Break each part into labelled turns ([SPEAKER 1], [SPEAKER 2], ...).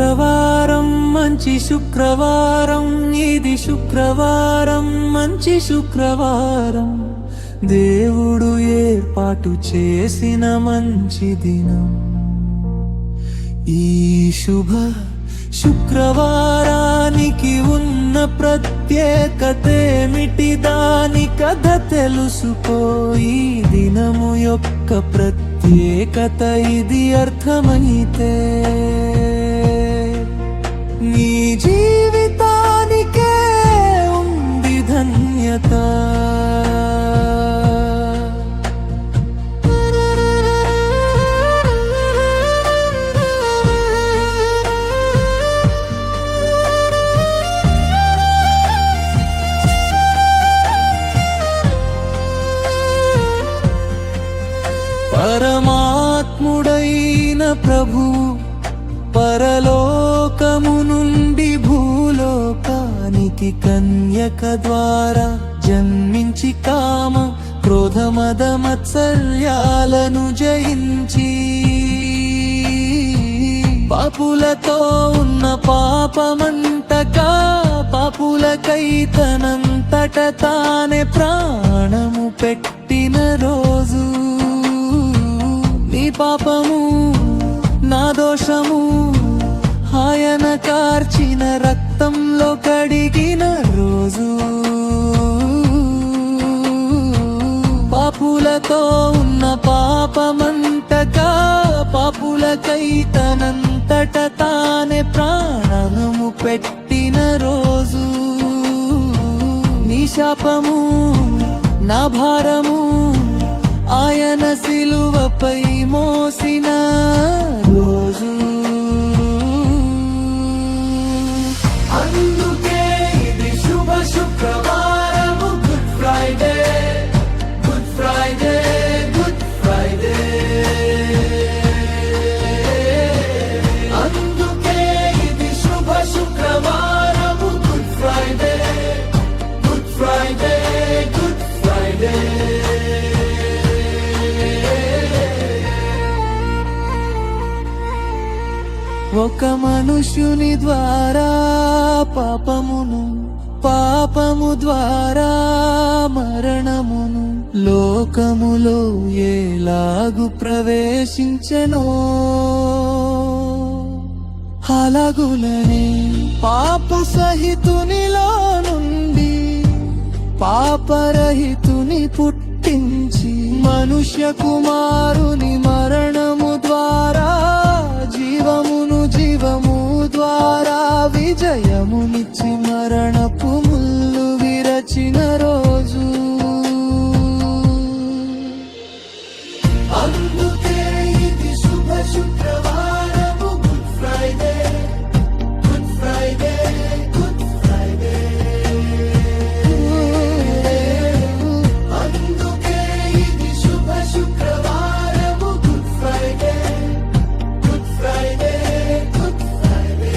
[SPEAKER 1] శుక్రవారం మంచి శుక్రవారం, ఇది శుక్రవారం మంచి శుక్రవారం, దేవుడు ఏర్పాటు చేసిన మంచి దినం. ఈ శుభ శుక్రవారానికి ఉన్న ప్రత్యేకతేమిటి, దాని కథ తెలుసుకో. ఈ దినము యొక్క ప్రత్యేకత ఇది అర్థమైతే నీ జీవితానికే ఉంది ధన్యత. పరమాత్ముడైన ప్రభు పరలోకము నుండి భూలోకానికి కన్యక ద్వారా జన్మించి కామ క్రోధ మద మత్సర్యాలను జయించి పాపులతో ఉన్న పాపమంటగా పాపులకై తనంతట తానే ప్రాణము పెట్టిన రోజు. నీ పాపము నా దోషము ఆయన కార్చిన రక్తంలో కడిగిన రోజు. పాపులతో ఉన్న పాపమంటగా పాపులకై తనంతట తానే ప్రాణము పెట్టిన రోజు. నీ శాపము నా భారము ఆయన సిలువపై మోసిన రోజు. అందుకే ఇది శుభ శుక్రవారము, good Friday, good Friday, good Friday. అందుకే ఇది శుభ శుక్రవారము, good Friday, good Friday, good Friday. ఒక మనుష్యుని ద్వారా పాపమును, పాపము ద్వారా మరణమును లోకములో ఎలాగు ప్రవేశించెనో, అలాగులనే పాప సహితునిలో నుండి పాపరహితుని పుట్టించి మనుష్య కుమారుని మరణము ద్వారా జీవమును, జీవము ద్వారా విజయమునిచ్చి మరణపు ముల్లు విరచిన రోజు. అందుకే ఇది శుభ శుక్రవారము, good Friday, good Friday, good Friday. అందుకే ఇది శుభ శుక్రవారము, good Friday, good Friday, good Friday.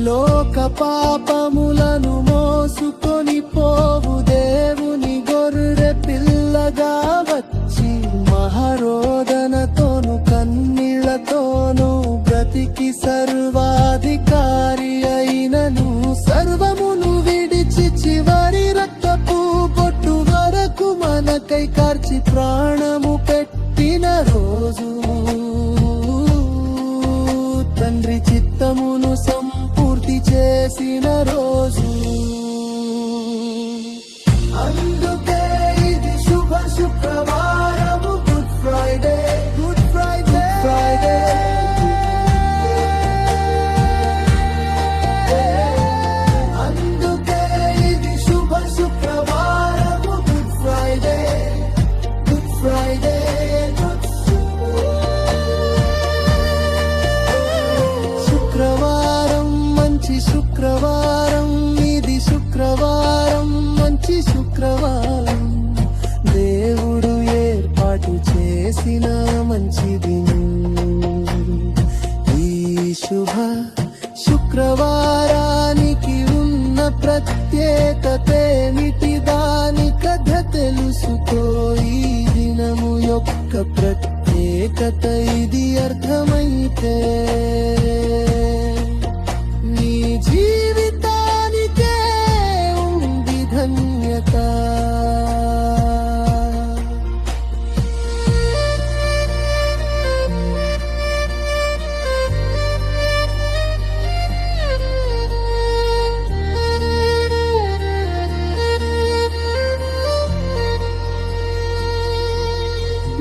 [SPEAKER 1] లోక పాపములను మోసుకొని పోవు దేవుని గొర్రె పిల్లగా వచ్చి మహారోదనతోను కన్నీళ్లతోను బ్రతికి సర్వాధికారి అయినను సర్వమును విడిచి చివరి రక్తపు బొట్టు వరకు మనకై కార్చి ప్రాణము పెట్టిన రోజు. తండ్రి చిత్తమును సంపూర్తి చేసిన రోజు. అందుకే ఇది శుభ శుక్రవారము, good Friday, good Friday, Friday. అందుకే ఇది శుభ శుక్రవారము, good Friday, good Friday, good శుక్రవారం మంచి శుక్రవారం, ఇది శుక్రవారానికి ఉన్న ప్రత్యేకతేమిటి, దాని కథ తెలుసుకో. ఈ దినము యొక్క ప్రత్యేకత ఇది అర్థమైతే నీ జీవితానికే ఉంది ధన్యత.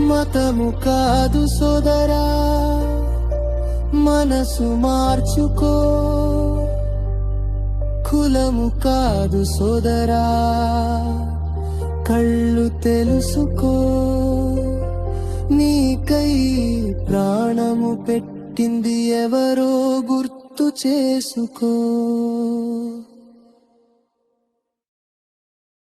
[SPEAKER 1] మతము కాదు సోదరా, మనసు మార్చుకో. కులము కాదు సోదరా, కళ్ళు తెలుసుకో. నీకై ప్రాణము పెట్టింది ఎవరో గుర్తు చేసుకో.